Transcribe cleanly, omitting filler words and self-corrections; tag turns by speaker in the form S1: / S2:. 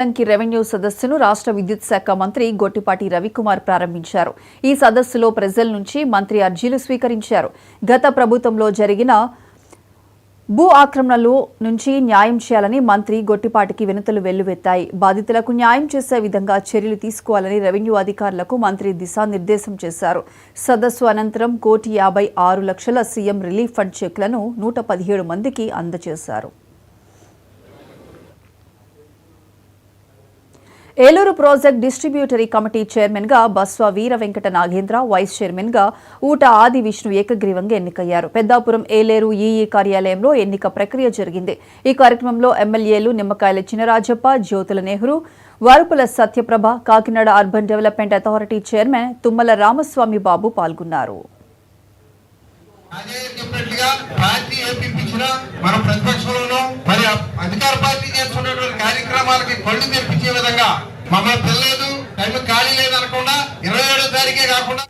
S1: Revenue సదస్సును రాష్ట్ర విద్యుత్ శాఖ మంత్రి గొట్టిపాటి రవికుమార్ ప్రారంభించారు. ఈ సదస్సులో ప్రజల నుంచి మంత్రి అర్జీలు స్వీకరించారు. గత ప్రభుత్వంలో జరిగిన భూ ఆక్రమణలు నుంచి న్యాయం చేయాలని మంత్రి గొట్టిపాటికి వినతులు వెల్లువెత్తాయి. బాధితులకు న్యాయం చేసే విధంగా చర్యలు తీసుకోవాలని రెవెన్యూ అధికారులకు మంత్రి దిశానిర్దేశం చేశారు. సదస్సు అనంతరం 1,56,00,000 సీఎం రిలీఫ్ ఫండ్ చెక్లను 117 మందికి అందజేశారు. Eluru project distributary committee chairman గా బస్వా వీర వెంకట నాగేంద్ర, వైస్ చైర్మన్ గా ఊట ఆది విష్ణు ఏకగ్రీవంగా ఎన్నికయ్యారు. పెద్దాపురం ఏలేరు ఈఈ కార్యాలయంలో ఎన్నిక ప్రక్రియ జరిగింది. ఈ కార్యక్రమంలో ఎమ్మెల్యేలు Nimmakayala Chinarajappa, Jyothula Nehru, Varupula Satyaprabha, Kakinada urban development authority chairman Tummala Ramaswamy Babu పాల్గొన్నారు.
S2: అధికార పార్టీ చేస్తున్నటువంటి కార్యక్రమాలకి కళ్ళు తెప్పించే విధంగా మమ్మల్ని పిల్లలేదు టైం ఖాళీ లేదనకుండా 27వ తారీఖే కాకుండా